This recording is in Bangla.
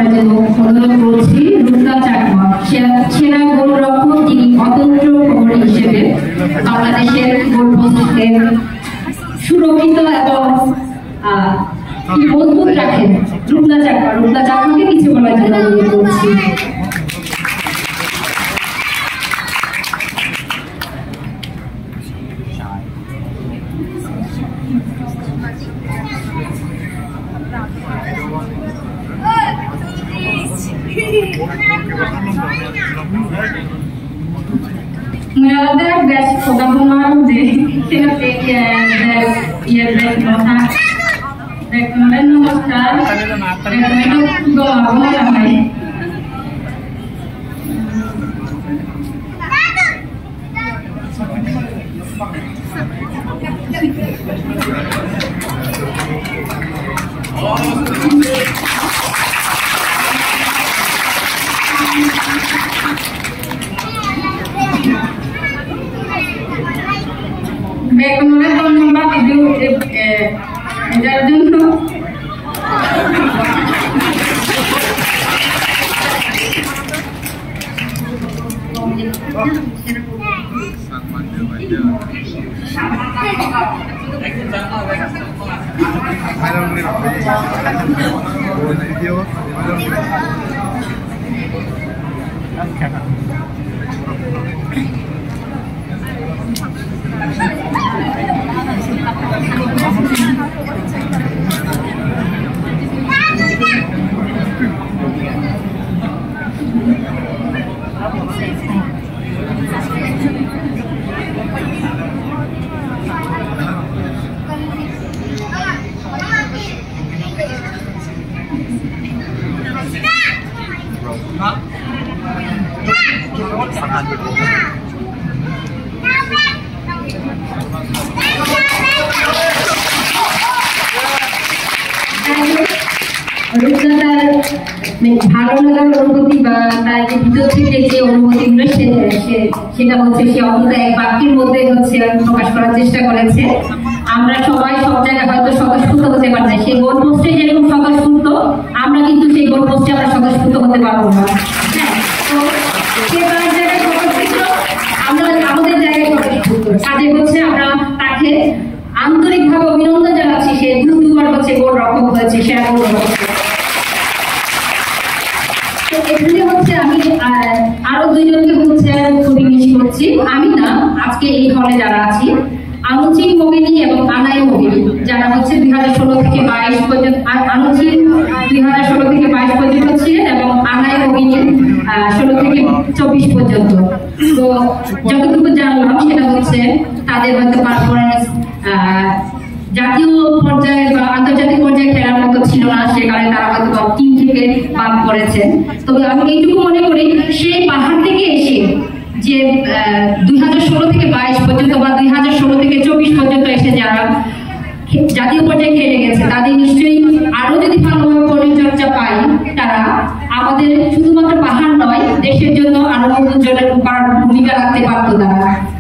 করার জন্য অনুরোধ করছি রুকনা চাকমা, সেরা গোলরক্ষক যিনি অতন্ত্র প্রহরী হিসেবে বাংলাদেশের গোলপোস্টকে সুরক্ষিত এবং মজবুত রাখেন। রুকনা চাকমাকে কিছু বলার জন্য অনুরোধ করছি। Mulher best programar de recommend namaskar recommend go agama ramai Bekonola ধন্যবাদ ভিডিও এটার জন্য। ভালো লাগার অনুভূতি বা তার ভিতর থেকে যে অনুভূতিগুলো সেটা হচ্ছে সে অন্তত এক বাক্যের মধ্যে হচ্ছে প্রকাশ করার চেষ্টা করেছে। আমরা সবাই সব জায়গায় হয়তো স্বতঃস্ফূর্ত হতে পারছি, সেই গোল পোস্টে যেরকম স্বতঃস্ফূর্ত আমরা কিন্তু সেই গোল পোস্টে আমরা স্বতঃস্ফূর্ত হতে পারবো না। হ্যাঁ, তো সে তার জায়গায় স্বতঃস্ফূর্ত, আমরা আমাদের জায়গায় স্বতঃস্ফূর্ত। কাজে হচ্ছে আমরা তাকে আন্তরিকভাবে অভিনন্দন জানাচ্ছি। সে দুবার হচ্ছে গোল রক্ষক হয়েছে, সেরা গোল রক্ষক। এখানে হচ্ছে আমি আরো দুইজনকে হচ্ছে খুবই মিস করছি। আমি না, আজকে এই হলে যারা আছি আনুচি মোহিনী এবং আনাই মোহিনী, যারা হচ্ছে 2016 থেকে 22 পর্যন্ত, আনুচি 2016 থেকে 22 পর্যন্ত ছিলেন এবং আনাই মোহিনী 16 থেকে 24 পর্যন্ত। তো যতটুকু জানলাম সেটা হচ্ছে তাদের হয়তো পারফরমেন্স জাতীয় পর্যায়ে বা আন্তর্জাতিক পর্যায়ে খেলার মতো ছিল না, সে কারণে তারা হয়তো টিম থেকে বাদ করেছেন। তবে আমি এইটুকু মনে করি সেই পাহাড় থেকে এসে যে 2016 থেকে 22 পর্যন্ত বা 2016 থেকে 24 পর্যন্ত এসে যারা জাতীয় পর্যায়ে খেলে গেছে তাদের নিশ্চয়ই আরো যদি ভালোভাবে পরিচর্যা পাই, তারা আমাদের শুধুমাত্র পাহাড় নয়, দেশের জন্য আরো উজ্জ্বল ভূমিকা রাখতে পারতো তারা।